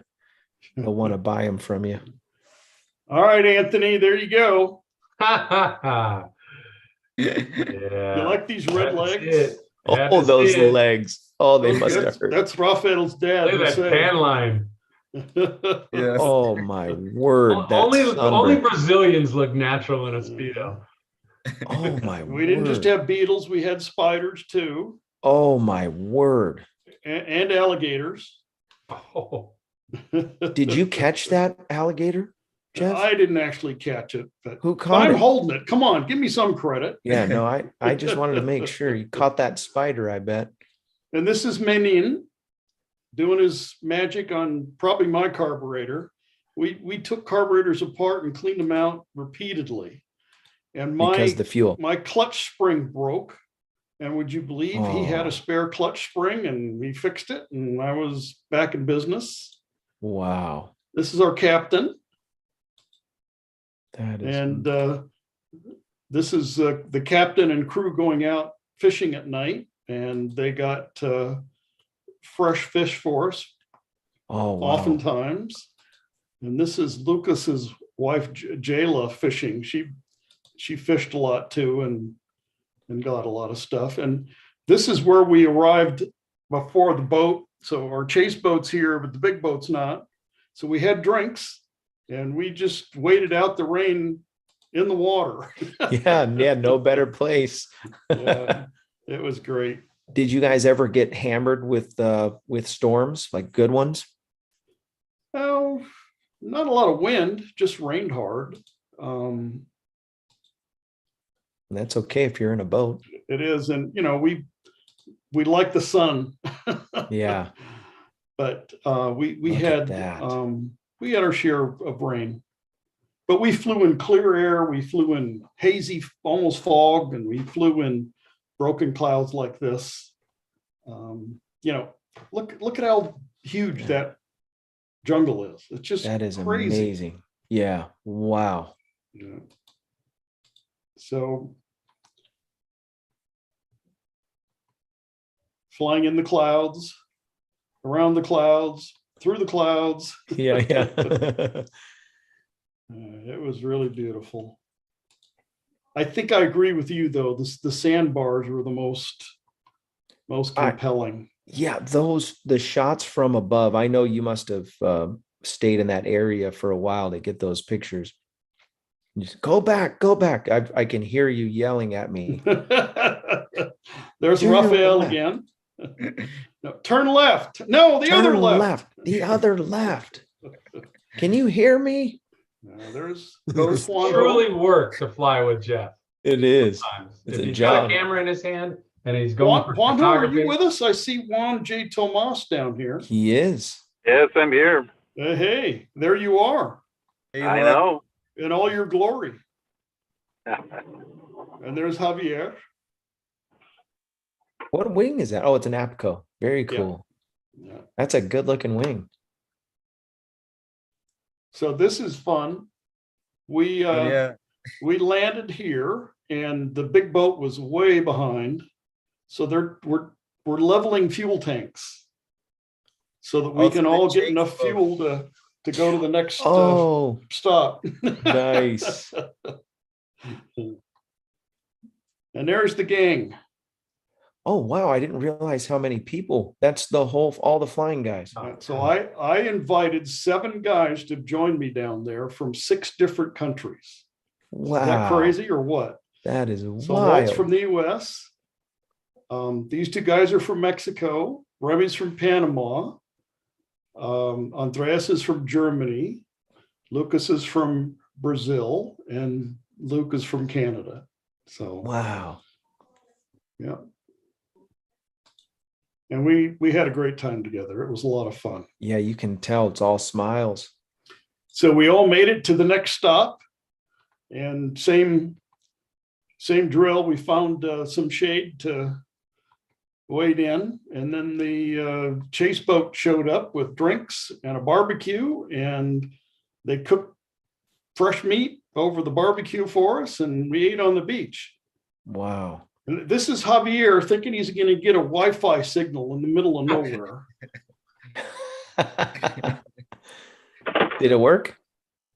want to buy them from you. All right, Anthony, there you go. Yeah. You like these red legs? Oh, those legs. Oh, they must have hurt. That's Raphael's dad. Look at that tan line. Yes. Oh my word. Only Brazilians look natural in a Speedo. Oh my we didn't just have beetles, we had spiders too. Oh my word. And alligators. Oh. Did you catch that alligator, Jeff? I didn't actually catch it, but who caught it? I'm holding it. Come on, give me some credit. Yeah, no, I just wanted to make sure you caught that spider, I bet. And this is Menin doing his magic on probably my carburetor. We took carburetors apart and cleaned them out repeatedly. And because the fuel, my clutch spring broke. And would you believe he had a spare clutch spring and he fixed it, and I was back in business. Wow. This is our captain. That is, And this is the captain and crew going out fishing at night, and they got fresh fish for us oh, wow. oftentimes. And this is Lucas's wife, Jayla, fishing. She fished a lot too, and got a lot of stuff. And this is where we arrived before the boat. So our chase boat's here, but the big boat's not. So we had drinks, and we just waited out the rain in the water. Yeah, no better place. Yeah, it was great. Did you guys ever get hammered with storms, like good ones? Oh, not a lot of wind, just rained hard. That's okay if you're in a boat. It is, and we like the sun. Yeah. But we Look at that. we had our share of rain. But we flew in clear air, we flew in hazy, almost fog, and we flew in broken clouds like this. Look at how huge that jungle is. It's just that is crazy. amazing. Yeah. Wow. Yeah. So flying in the clouds, around the clouds, through the clouds. Yeah. It was really beautiful. I think I agree with you though. The sandbars were the most compelling. Yeah, the shots from above. I know you must have stayed in that area for a while to get those pictures. You just, go back. I can hear you yelling at me. There's Turn Raphael left. again. No, turn left. No, the other Turn left. The other left. Can you hear me? There's Juan. Truly work to fly with Jeff. It is. Sometimes. It's If a he's got job. a camera in his hand and he's going for Juan, are photography. you with us? I see Juan J. Tomas down here. He is. Yes, I'm here. Hey, there you are I know. in all your glory. And there's Javier. What wing is that? Oh, it's an APCO. Very cool. Yeah. That's a good looking wing. So this is fun. We landed here, and the big boat was way behind. So we're leveling fuel tanks so that we can all get enough fuel to go to the next stop. Nice. And there's the gang. Oh, wow. I didn't realize how many people. That's all the flying guys. So I invited 7 guys to join me down there from 6 different countries. Wow. Is that crazy or what? That is So wild. Walt's from the US. These 2 guys are from Mexico. Remy's from Panama. Andreas is from Germany. Lucas is from Brazil, and Luke is from Canada. So Wow. yeah. And we had a great time together. It was a lot of fun. Yeah, you can tell it's all smiles. So we all made it to the next stop, and same drill. We found some shade to wade in, and then the chase boat showed up with drinks and a barbecue, and they cooked fresh meat over the barbecue for us, and we ate on the beach. Wow. And this is Javier thinking he's going to get a Wi-Fi signal in the middle of nowhere. Did it work?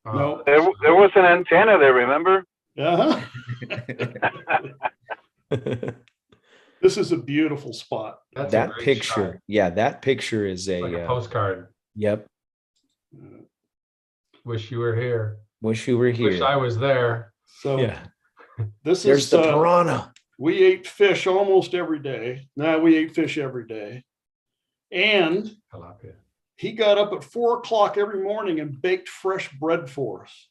No. There was an antenna there, remember? Uh-huh. This is a beautiful spot. That's a That great picture. shot. Yeah, that picture is Like a postcard. Yep. Wish you were here. Wish you were here. Wish I was there. So Yeah. this There's is the piranha. we ate fish almost every day. Now we ate fish every day. And Tilapia. he got up at 4:00 every morning and baked fresh bread for us.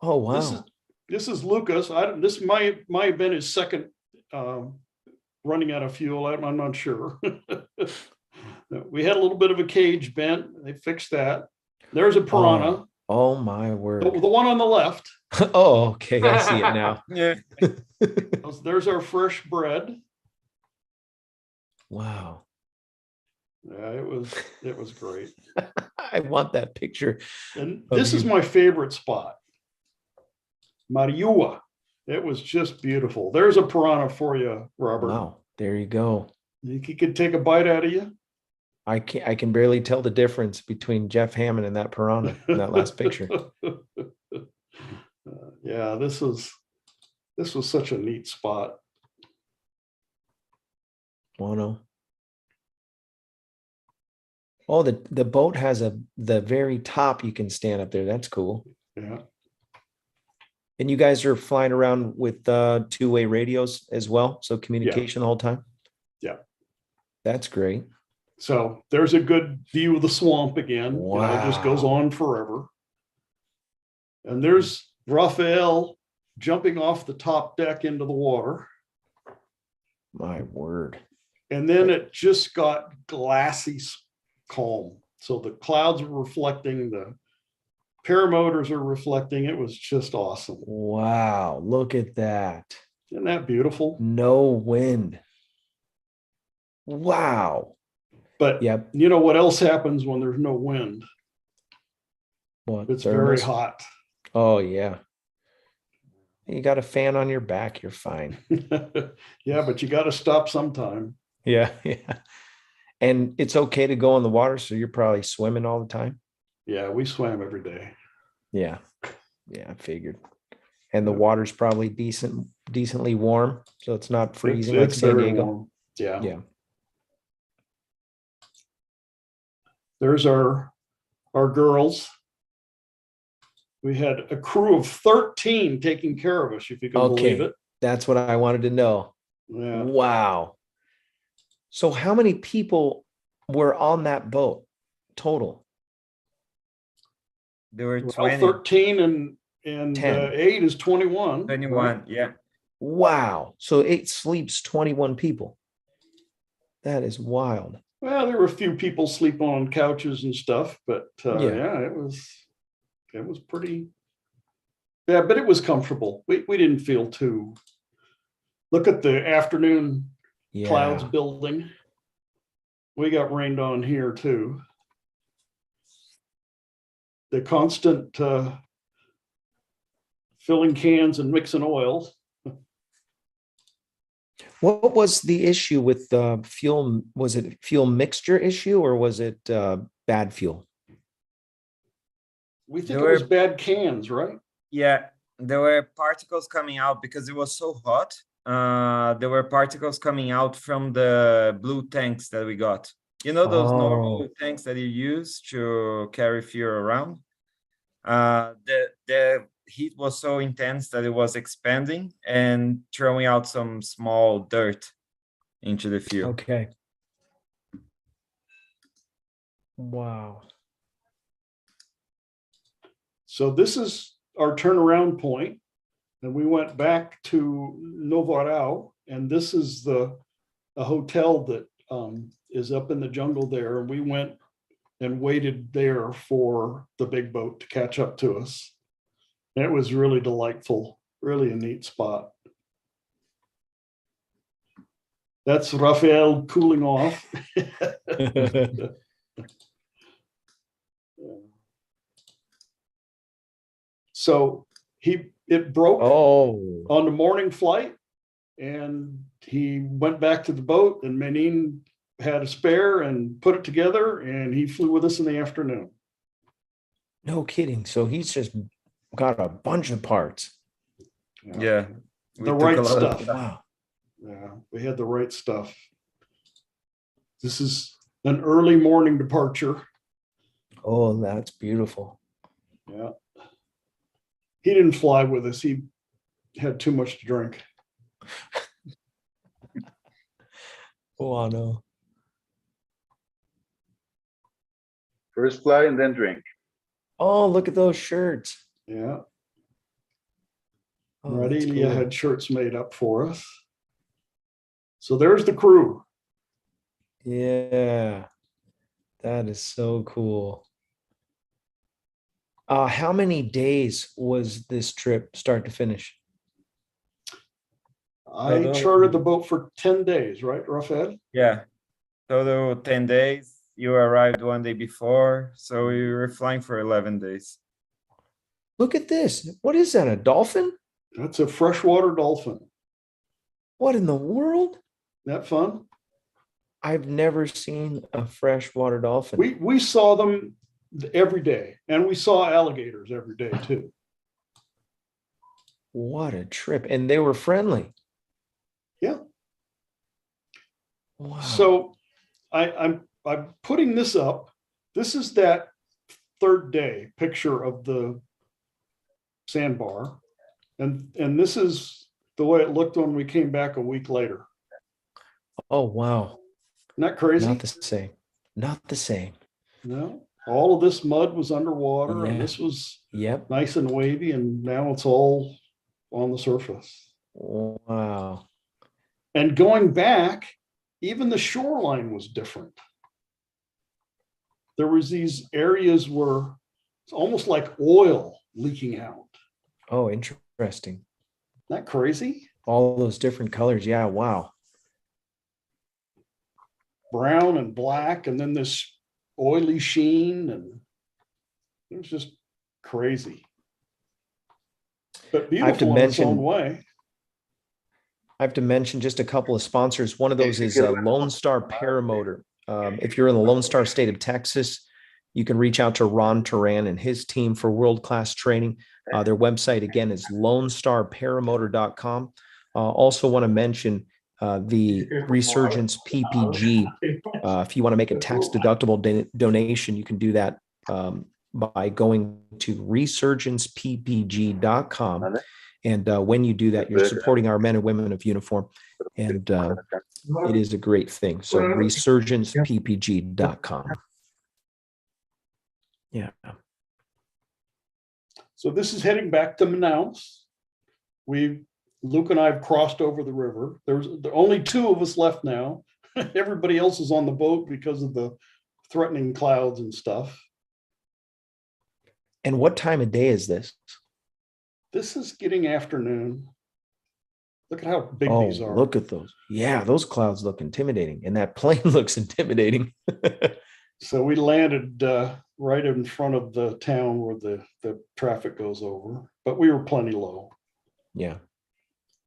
Oh, wow. This is Lucas. This might have been his second running out of fuel. I'm not sure. We had a little bit of a cage bent. They fixed that. There's a piranha. Oh my word. The one on the left. Oh, okay. I see it now. Yeah. There's our fresh bread. Wow. Yeah, it was great. I want that picture. And Of this is you. my favorite spot, Mariua. It was just beautiful. There's a piranha for you, Robert. Wow. There you go. Think he could take a bite out of you? I can barely tell the difference between Jeff Hammond and that piranha in that last picture. Yeah, this was such a neat spot. Wano. Oh, the boat has the very top you can stand up there. That's cool. Yeah. And you guys are flying around with two-way radios as well, so communication the whole time. Yeah. That's great. So there's a good view of the swamp again. You know, it just goes Wow. on forever. And there's Raphael jumping off the top deck into the water. My word. And then it just got glassy calm. So the clouds are reflecting, the paramotors are reflecting. It was just awesome. Wow. Look at that. Isn't that beautiful? No wind. Wow. But Yep. you know what else happens when there's no wind? What? It's very Thermals? hot. Oh, yeah. You got a fan on your back. You're fine. Yeah, but you got to stop sometime. Yeah. Yeah. And it's okay to go in the water. So you're probably swimming all the time. Yeah, we swam every day. Yeah. Yeah. I figured. And the water's probably decently warm. So it's not freezing like It's San very Diego. warm. Yeah. Yeah. There's our girls. We had a crew of 13 taking care of us, if you can believe Okay. it. That's what I wanted to know. Yeah. Wow. So how many people were on that boat total? There were Well, 20, 13 and 10. 8 is 21. 21. right? Yeah. Wow. So 8 sleeps 21 people. That is wild. Well, there were a few people sleeping on couches and stuff, but Yeah. yeah, it was pretty. Yeah, but it was comfortable. We didn't feel too. Look at the afternoon clouds Yeah. building. We got rained on here too. The constant filling cans and mixing oils. What was the issue with the fuel? Was it fuel mixture issue or was it bad fuel? We think There it was were- bad cans, right? Yeah, there were particles coming out because it was so hot. There were particles coming out from the blue tanks that we got. You know those normal tanks that you use to carry fuel around? The heat was so intense that it was expanding and throwing out some small dirt into the fuel. Okay. Wow. So this is our turnaround point, and we went back to Novarau, and this is a hotel that is up in the jungle there. And we went and waited there for the big boat to catch up to us. And it was really delightful, really a neat spot. That's Raphael cooling off. So it broke Oh, on the morning flight, and he went back to the boat, and Menin had a spare and put it together, and he flew with us in the afternoon. no kidding. So he's just got a bunch of parts. Yeah. we The took right a lot of- stuff. Wow. Yeah, we had the right stuff. This is an early morning departure. Oh, that's beautiful. Yeah. He didn't fly with us. He had too much to drink. Oh, I know. First fly and then drink. Oh, look at those shirts. Yeah. Oh, that's Radilia cool. had shirts made up for us. So there's the crew. Yeah, that is so cool. How many days was this trip start to finish? I chartered the boat for 10 days, right, Raphael? Yeah, Total 10 days. You arrived one day before, so we were flying for 11 days. Look at this. What is that? A dolphin? That's a freshwater dolphin. What in the world? Isn't that fun? I've never seen a freshwater dolphin. We saw them every day, and we saw alligators every day too. What a trip. And they were friendly. Yeah. Wow. So I'm putting this up. This is that third day picture of the sandbar. And this is the way it looked when we came back a week later. Oh, wow. Isn't that crazy? Not the same. Not the same. No. All of this mud was underwater, and Yeah. this was Yep. nice and wavy, and now it's all on the surface. Wow. And going back, even the shoreline was different. There was these areas where it's almost like oil leaking out. Oh, interesting. Isn't that crazy? All those different colors. Yeah. Wow. Brown and black, and then this oily sheen, and it was just crazy. But beautiful in its own way. I have to mention just a couple of sponsors. One of those is Lone Star Paramotor. If you're in the Lone Star state of Texas, you can reach out to Ron Turan and his team for world-class training. Their website, again, is lonestarparamotor.com. Also want to mention the Resurgence PPG. If you want to make a tax-deductible donation, you can do that by going to resurgencepppg.com. And when you do that, you're supporting our men and women of uniform. And it is a great thing. So resurgencepppg.com. Yeah. So this is heading back to Manaus. Luke and I have crossed over the river. There are only two of us left now. Everybody else is on the boat because of the threatening clouds and stuff. And what time of day is this? This is getting afternoon. Look at how big Oh, these are. look at those. Yeah, those clouds look intimidating. And that plane looks intimidating. So we landed right in front of the town where the traffic goes over, but we were plenty low. Yeah.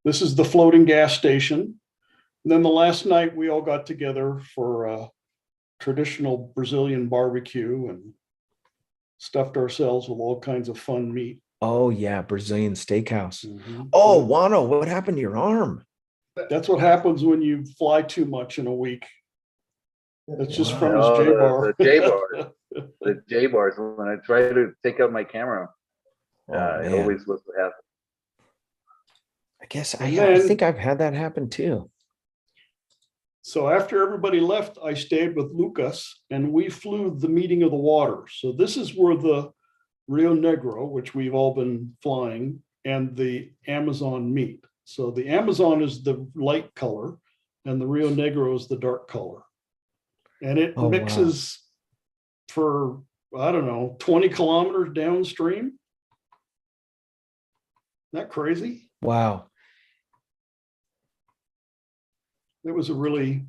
This is the floating gas station. And then the last night we all got together for a traditional Brazilian barbecue and stuffed ourselves with all kinds of fun meat. Oh, yeah. Brazilian steakhouse. Mm-hmm. Oh, Wano, what happened to your arm? That's what happens when you fly too much in a week. That's just from his Oh, J-bar. the J-bar. The J-bars. When I try to take out my camera, Oh, it man. always was what happened. I guess And I then- think I've had that happen too. So after everybody left, I stayed with Lucas and we flew the meeting of the waters. So this is where the Rio Negro, which we've all been flying, and the Amazon meet. So the Amazon is the light color and the Rio Negro is the dark color. And it Oh, wow. mixes for, I don't know, 20 kilometers downstream. Isn't that crazy? Wow. It was a really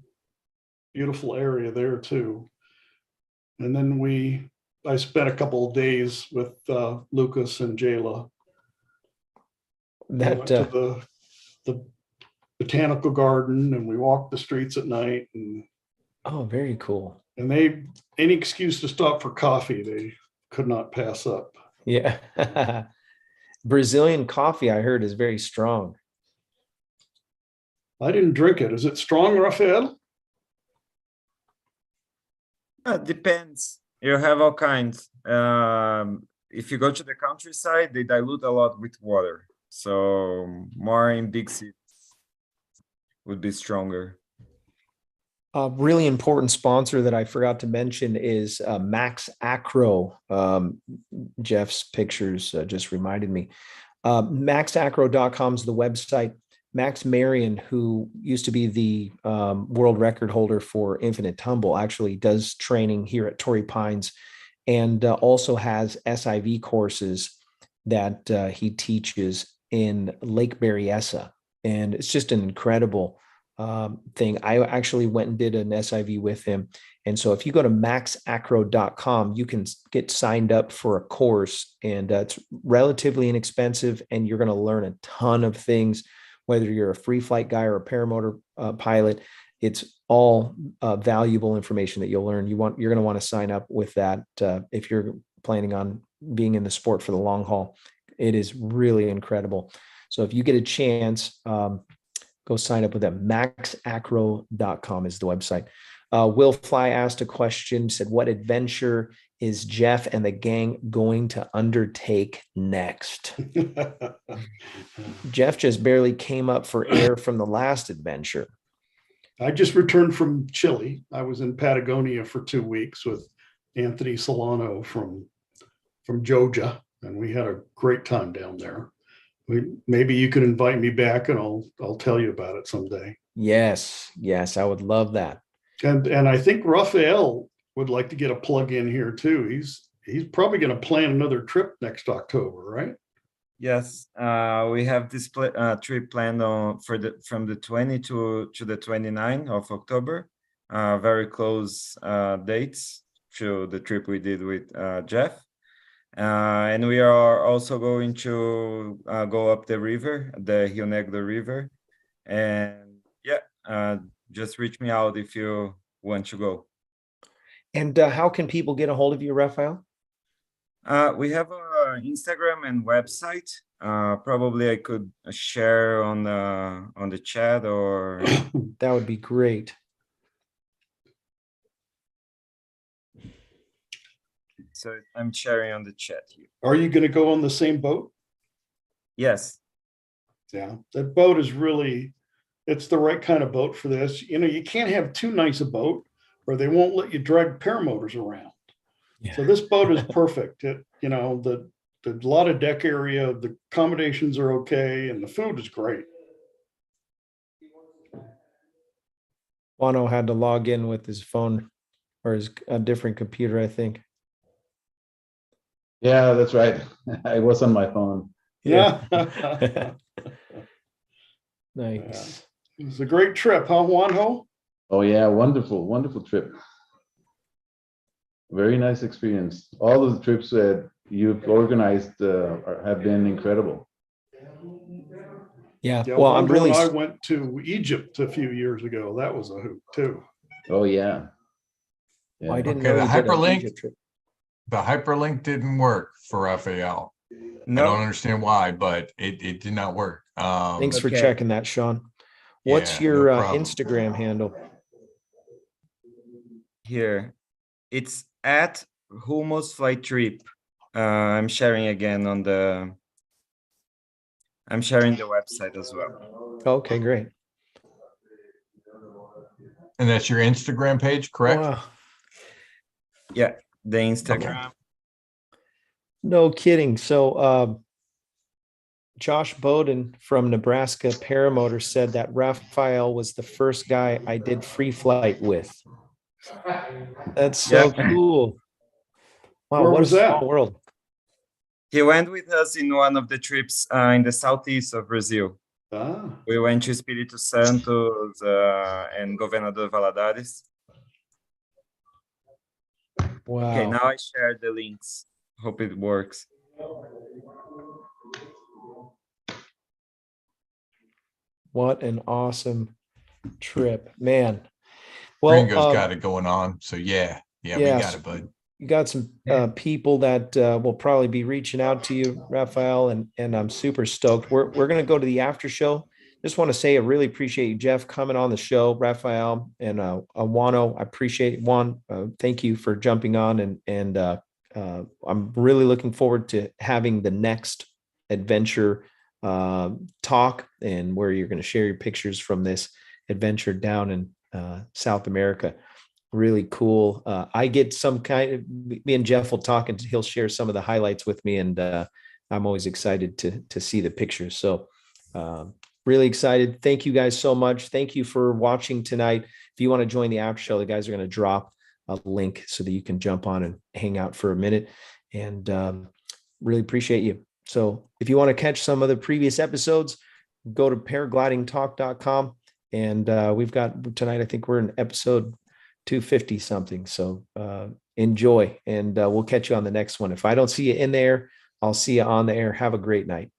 beautiful area there too. And then I spent a couple of days with Lucas and Jayla. We went That to the botanical garden and we walked the streets at night, and oh, very cool. they, any excuse to stop for coffee, they could not pass up. Yeah. Brazilian coffee, I heard, is very strong. I didn't drink it. Is it strong, Rafael? Depends. You have all kinds. If you go to the countryside, they dilute a lot with water. So more in big cities would be stronger. A really important sponsor that I forgot to mention is Max Acro. Jeff's pictures just reminded me. MaxAcro.com is the website. Max Marion, who used to be the world record holder for infinite tumble, actually does training here at Torrey Pines and also has SIV courses that he teaches in Lake Berryessa. And it's just an incredible thing. I actually went and did an SIV with him. And so if you go to maxacro.com, you can get signed up for a course, and it's relatively inexpensive, and you're going to learn a ton of things, whether you're a free flight guy or a paramotor pilot. It's all valuable information that you'll learn. You're going to want to sign up with that if you're planning on being in the sport for the long haul. It is really incredible. So if you get a chance, go sign up with them. Maxacro.com is the website. Will Fly asked a question, said, what adventure is Jeff and the gang going to undertake next? Jeff just barely came up for air from the last adventure. I just returned from Chile. I was in Patagonia for 2 weeks with Anthony Solano from Georgia, and we had a great time down there. Maybe you could invite me back, and I'll tell you about it someday. Yes, I would love that. And I think Raphael would like to get a plug in here too. He's probably going to plan another trip next October, right? Yes, we have this trip planned from the 20 to the 29th of October. Very close dates to the trip we did with Jeff. And we are also going to go up the river, the Rio Negro River. And yeah, just reach me out if you want to go. And how can people get a hold of you, Raphael? We have an Instagram and website. Probably I could share on the chat, or that would be great. So I'm sharing on the chat here. Are you going to go on the same boat? Yes. Yeah, that boat is really, it's the right kind of boat for this. You know, you can't have too nice a boat or they won't let you drag paramotors around. Yeah. So this boat is perfect. The lot of deck area, the accommodations are okay, and the food is great. Wano had to log in with his phone or a different computer, I think. Yeah, that's right. I was on my phone. Yeah. Nice. It was a great trip, huh, Juanjo? Oh yeah, wonderful trip. Very nice experience. All of the trips that you've organized have been incredible. Yeah. Well, I'm really. I went to Egypt a few years ago. That was a hoot too. Oh yeah. Well, I didn't know the hyperlink didn't work for Raphael. No. I don't understand why, but it did not work. Thanks for checking that, Sean. What's your Instagram handle? Here, it's at Hummus Flight Trip. I'm sharing again on the. I'm sharing the website as well. Okay, great. And that's your Instagram page, correct? Wow. Yeah, the Instagram. Okay. No kidding. So Josh Bowden from Nebraska Paramotor said that Raphael was the first guy I did free flight with. That's so cool. Wow, where what was a that? small world. He went with us in one of the trips in the southeast of Brazil. Ah. We went to Espírito Santo and Governador Valadares. Wow. Okay, now I shared the links. Hope it works. What an awesome trip, man. Well, Ringo's got it going on. So yeah, we got it, bud. You got some people that will probably be reaching out to you, Raphael, and I'm super stoked. We're going to go to the after show. Just want to say I really appreciate you, Jeff, coming on the show, Raphael, and Wano. I appreciate Juan. Thank you for jumping on, and I'm really looking forward to having the next adventure talk, and where you're going to share your pictures from this adventure down in South America. Really cool. I get me and Jeff will talk, and he'll share some of the highlights with me, and I'm always excited to see the pictures. So really excited. Thank you guys so much. Thank you for watching tonight. If you want to join the after show, the guys are going to drop a link so that you can jump on and hang out for a minute, and really appreciate you. So if you want to catch some of the previous episodes, go to paraglidingtalk.com And we've got tonight, I think we're in episode 250 something. So enjoy, and we'll catch you on the next one. If I don't see you in there, I'll see you on the air. Have a great night.